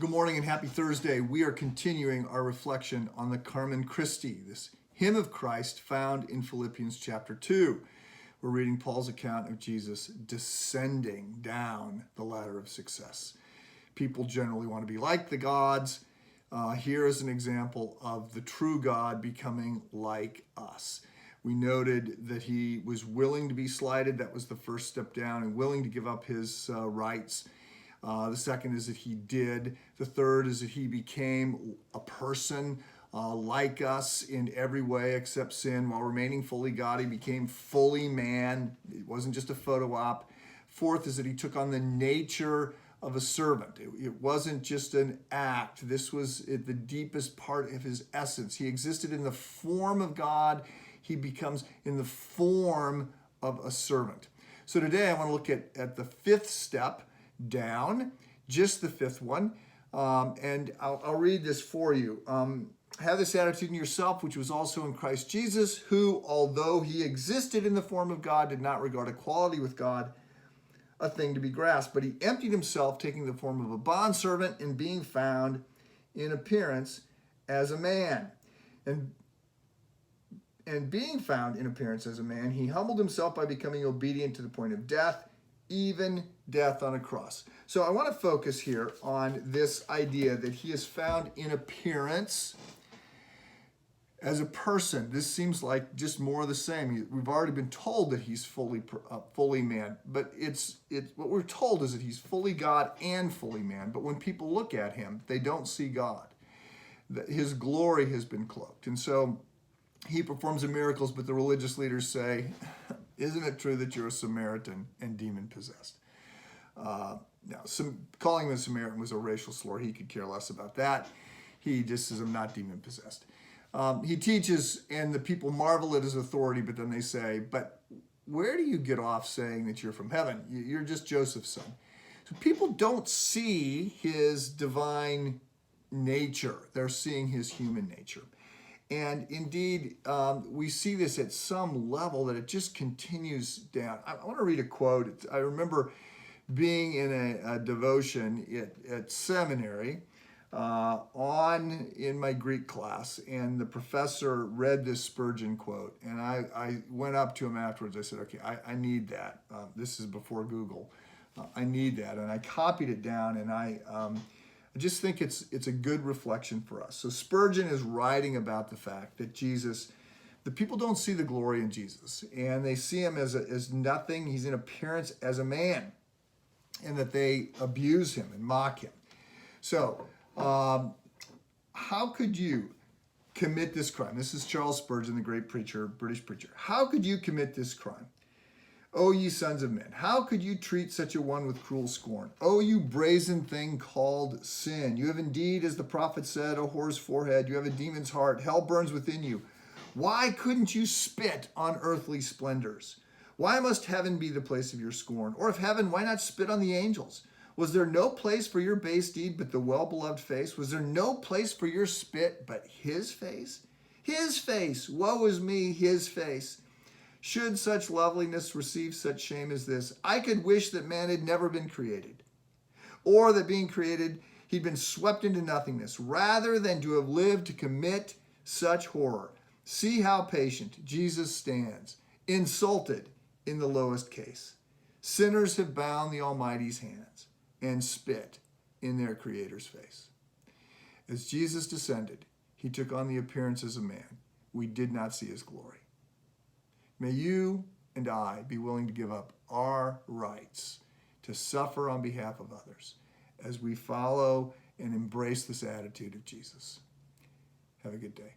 Good morning and happy Thursday. We are continuing our reflection on the Carmen Christi, this hymn of Christ found in Philippians chapter 2. We're reading Paul's account of Jesus descending down the ladder of success. People generally want to be like the gods. Here is an example of the true God becoming like us. We noted that he was willing to be slighted. That was the first step down, and willing to give up his rights. The second is that he did. The third is that he became a person like us in every way except sin. While remaining fully God, he became fully man. It wasn't just a photo op. Fourth is that he took on the nature of a servant. It wasn't just an act. This was the deepest part of his essence. He existed in the form of God. He becomes in the form of a servant. So today I want to look at the fifth step down, just the fifth one, and I'll read this for you. Have this attitude in yourself, which was also in Christ Jesus, who, although he existed in the form of God, did not regard equality with God a thing to be grasped, but he emptied himself, taking the form of a bondservant and being found in appearance as a man. And being found in appearance as a man, he humbled himself by becoming obedient to the point of death, even death on a cross. So I want to focus here on this idea that he is found in appearance as a person. This seems like just more of the same. We've already been told that he's fully man, but it's what we're told is that he's fully God and fully man. But when people look at him, they don't see God. His glory has been cloaked, and so he performs the miracles. But the religious leaders say, "Isn't it true that you're a Samaritan and demon-possessed?" Now, calling him a Samaritan was a racial slur. He could care less about that. He just says, "I'm not demon-possessed." He teaches, and the people marvel at his authority, but then they say, "But where do you get off saying that you're from heaven? You're just Joseph's son." So people don't see his divine nature. They're seeing his human nature. And indeed, we see this at some level that it just continues down. I want to read a quote. I remember being in a devotion at seminary in my Greek class, and the professor read this Spurgeon quote, and I went up to him afterwards. I said, "Okay, I need that. This is before Google. I need that," and I copied it down, and I just think it's a good reflection for us. So Spurgeon is writing about the fact that the people don't see the glory in Jesus, and they see him as nothing. He's in appearance as a man, and that they abuse him and mock him. So how could you commit this crime? This is Charles Spurgeon, the great preacher, British preacher. How could you commit this crime? O ye sons of men, how could you treat such a one with cruel scorn? O you brazen thing called sin. You have indeed, as the prophet said, a whore's forehead. You have a demon's heart. Hell burns within you. Why couldn't you spit on earthly splendors? Why must heaven be the place of your scorn? Or if heaven, why not spit on the angels? Was there no place for your base deed but the well-beloved face? Was there no place for your spit but his face? His face, woe is me, his face. Should such loveliness receive such shame as this? I could wish that man had never been created, or that being created, he'd been swept into nothingness, rather than to have lived to commit such horror. See how patient Jesus stands, insulted in the lowest case. Sinners have bound the Almighty's hands and spit in their Creator's face. As Jesus descended, he took on the appearance as a man. We did not see his glory. May you and I be willing to give up our rights to suffer on behalf of others as we follow and embrace this attitude of Jesus. Have a good day.